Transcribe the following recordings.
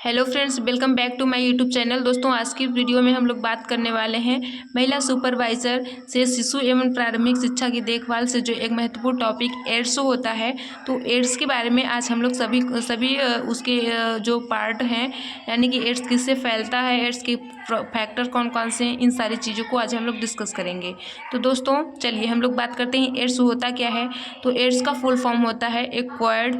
Hello friends, welcome back to my YouTube channel. दोस्तों, आज की वीडियो में हम लोग बात करने वाले हैं महिला सुपरवाइज़र से शिशु एवं प्रारंभिक शिक्षा की देखभाल से जो एक महत्वपूर्ण टॉपिक एड्स होता है। तो एड्स के बारे में आज हम लोग सभी उसके जो पार्ट हैं, यानी कि एड्स किससे फैलता है, एड्स के फैक्टर कौन कौन से हैं, इन सारी चीज़ों को आज हम लोग डिस्कस करेंगे। तो दोस्तों चलिए हम लोग बात करते हैं एड्स होता क्या है। तो एड्स का फुल फॉर्म होता है एक्वायर्ड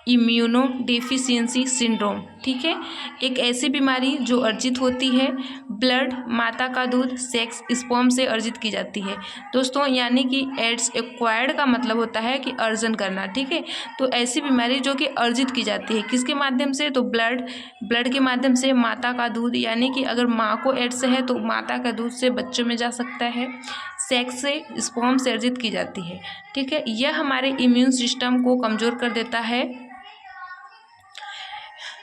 इम्यूनो डेफिशिएंसी सिंड्रोम। ठीक है, एक ऐसी बीमारी जो अर्जित होती है ब्लड, माता का दूध, सेक्स, स्पर्म से अर्जित की जाती है दोस्तों। यानी कि एड्स एक्वायर्ड का मतलब होता है कि अर्जन करना। ठीक है, तो ऐसी बीमारी जो कि अर्जित की जाती है किसके माध्यम से, तो ब्लड के माध्यम से, माता का दूध, यानी कि अगर माँ को एड्स है तो माता का दूध से बच्चों में जा सकता है, सेक्स से, स्पर्म से अर्जित की जाती है। ठीक है, यह हमारे इम्यून सिस्टम को कमज़ोर कर देता है।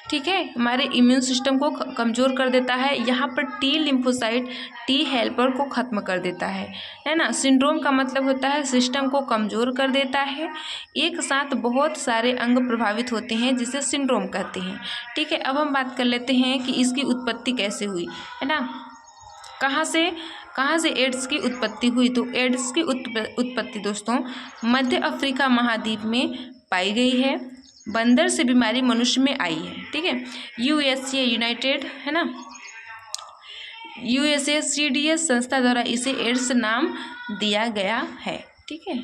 ठीक है, हमारे इम्यून सिस्टम को कमज़ोर कर देता है। यहाँ पर टी लिम्फोसाइट टी हेल्पर को ख़त्म कर देता है ना। सिंड्रोम का मतलब होता है सिस्टम को कमज़ोर कर देता है। एक साथ बहुत सारे अंग प्रभावित होते हैं जिसे सिंड्रोम कहते हैं। ठीक है, अब हम बात कर लेते हैं कि इसकी उत्पत्ति कैसे हुई, है ना। कहाँ से एड्स की उत्पत्ति हुई। तो एड्स की उत्पत्ति दोस्तों मध्य अफ्रीका महाद्वीप में पाई गई है। बंदर से बीमारी मनुष्य में आई है। ठीक है, यूएसए यूनाइटेड, है ना, यूएसए सीडीएस संस्था द्वारा इसे एड्स नाम दिया गया है। ठीक है,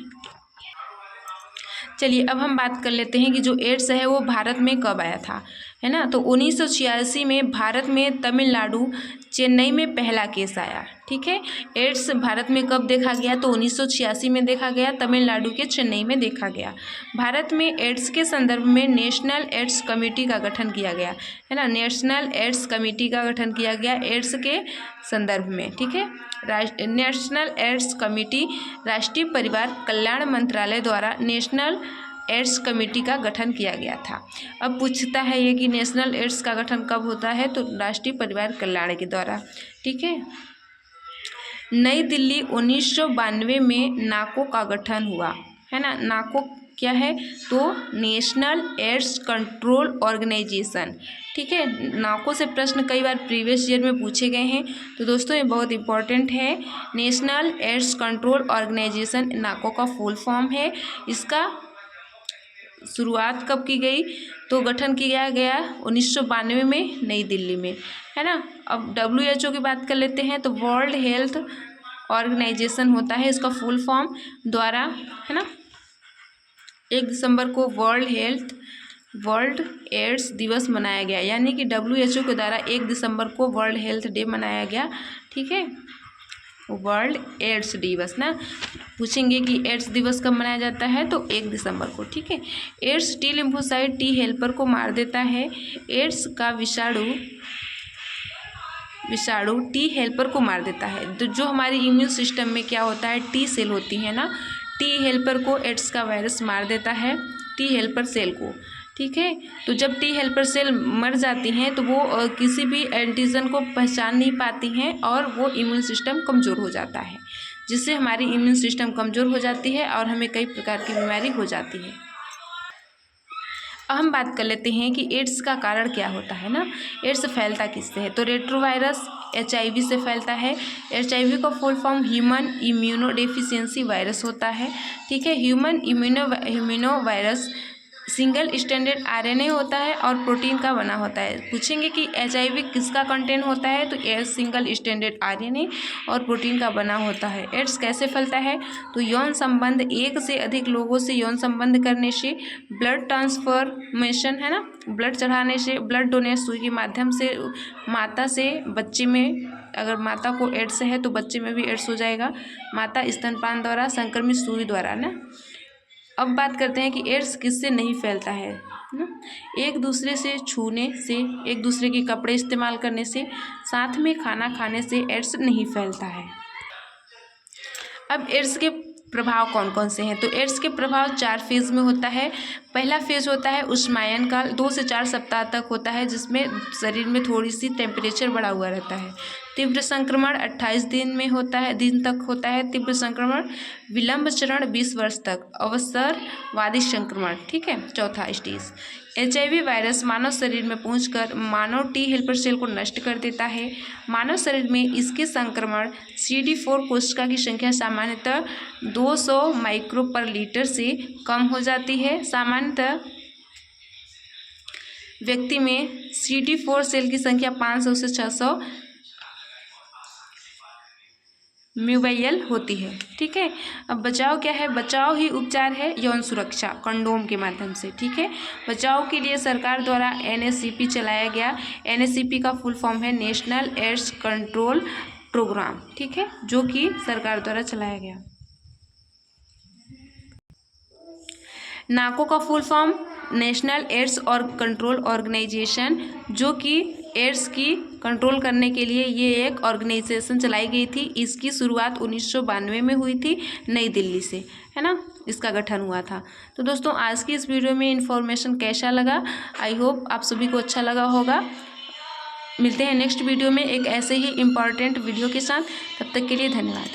चलिए अब हम बात कर लेते हैं कि जो एड्स है वो भारत में कब आया था, है ना। तो 1986 में भारत में तमिलनाडु चेन्नई में पहला केस आया। ठीक है, एड्स भारत में कब देखा गया, तो 1986 में देखा गया, तमिलनाडु के चेन्नई में देखा गया। भारत में एड्स के संदर्भ में नेशनल एड्स कमेटी का गठन किया गया, है ना। नेशनल एड्स कमेटी का गठन किया गया एड्स के संदर्भ में। ठीक है, नेशनल एड्स कमेटी राष्ट्रीय परिवार कल्याण मंत्रालय द्वारा नेशनल एड्स कमेटी का गठन किया गया था। अब पूछता है ये कि नेशनल एड्स का गठन कब होता है, तो राष्ट्रीय परिवार कल्याण के द्वारा। ठीक है, नई दिल्ली 1992 में नाको का गठन हुआ, है ना। नाको क्या है, तो नेशनल एड्स कंट्रोल ऑर्गेनाइजेशन। ठीक है, नाको से प्रश्न कई बार प्रीवियस ईयर में पूछे गए हैं, तो दोस्तों ये बहुत इंपॉर्टेंट है। नेशनल एड्स कंट्रोल ऑर्गेनाइजेशन नाको का फुल फॉर्म है। इसका शुरुआत कब की गई, तो गठन किया गया 1992 में नई दिल्ली में, है ना। अब WHO की बात कर लेते हैं, तो वर्ल्ड हेल्थ ऑर्गेनाइजेशन होता है इसका फुल फॉर्म द्वारा, है ना। 1 दिसंबर को वर्ल्ड एड्स दिवस मनाया गया, यानी कि WHO के द्वारा 1 दिसंबर को वर्ल्ड हेल्थ डे मनाया गया। ठीक है, वर्ल्ड एड्स दिवस ना, पूछेंगे कि एड्स दिवस कब मनाया जाता है, तो 1 दिसंबर को। ठीक है, AIDS T lymphocyte T helper को मार देता है। एड्स का विषाणु टी हेल्पर को मार देता है। तो जो हमारे इम्यून सिस्टम में क्या होता है, टी सेल होती है ना, टी हेल्पर को एड्स का वायरस मार देता है, टी हेल्पर सेल को। ठीक है, तो जब टी हेल्पर सेल मर जाती हैं तो वो किसी भी एंटीजन को पहचान नहीं पाती हैं और वो इम्यून सिस्टम कमज़ोर हो जाता है, जिससे हमारी इम्यून सिस्टम कमज़ोर हो जाती है और हमें कई प्रकार की बीमारी हो जाती है। अब हम बात कर लेते हैं कि एड्स का कारण क्या होता है ना। एड्स फैलता किससे है, तो रेट्रोवायरस HIV से फैलता है। HIV का full form human immuno deficiency virus होता है। ठीक है, human immuno virus single standard RNA होता है और प्रोटीन का बना होता है। पूछेंगे कि HIV किसका कंटेंट होता है, तो एड्स सिंगल स्टैंडर्ड RNA और प्रोटीन का बना होता है। एड्स कैसे फैलता है, तो यौन संबंध, एक से अधिक लोगों से यौन संबंध करने से, ब्लड ट्रांसफॉर्मेशन, है ना, ब्लड चढ़ाने से, ब्लड डोनेट सुई के माध्यम से, माता से बच्चे में, अगर माता को एड्स है तो बच्चे में भी एड्स हो जाएगा, माता स्तनपान द्वारा, संक्रमित सुई द्वारा ना। अब बात करते हैं कि एड्स किससे नहीं फैलता है ना। एक दूसरे से छूने से, एक दूसरे के कपड़े इस्तेमाल करने से, साथ में खाना खाने से एड्स नहीं फैलता है। अब एड्स के प्रभाव कौन कौन से हैं, तो एड्स के प्रभाव 4 फेज़ में होता है। पहला फेज़ होता है उष्मायन काल, 2 से 4 सप्ताह तक होता है, जिसमें शरीर में थोड़ी सी टेम्परेचर बढ़ा हुआ रहता है। तीव्र संक्रमण 28 दिन तक होता है तीव्र संक्रमण। विलंब चरण 20 वर्ष तक। अवसरवादी संक्रमण, ठीक है, चौथा स्टेज। HIV वायरस मानव शरीर में पहुंचकर मानव टी हेल्पर सेल को नष्ट कर देता है। मानव शरीर में इसके संक्रमण CD4 कोशिका की संख्या सामान्यतः 200 माइक्रो पर लीटर से कम हो जाती है। सामान्यतः व्यक्ति में CD4 सेल की संख्या 500 से 600 म्यूबाइल होती है, ठीक है। अब बचाव क्या है? बचाव ही उपचार है, यौन सुरक्षा कंडोम के माध्यम से, ठीक है। बचाव के लिए सरकार द्वारा NSCP चलाया गया। NSCP का फुल फॉर्म है नेशनल एड्स कंट्रोल प्रोग्राम, ठीक है, जो कि सरकार द्वारा चलाया गया। नाको का फुल फॉर्म नेशनल एड्स और कंट्रोल ऑर्गेनाइजेशन, जो कि एड्स की कंट्रोल करने के लिए ये एक ऑर्गेनाइजेशन चलाई गई थी। इसकी शुरुआत 1992 में हुई थी नई दिल्ली से, है ना, इसका गठन हुआ था। तो दोस्तों आज की इस वीडियो में इन्फॉर्मेशन कैसा लगा? आई होप आप सभी को अच्छा लगा होगा। मिलते हैं नेक्स्ट वीडियो में एक ऐसे ही इम्पॉर्टेंट वीडियो के साथ। तब तक के लिए धन्यवाद।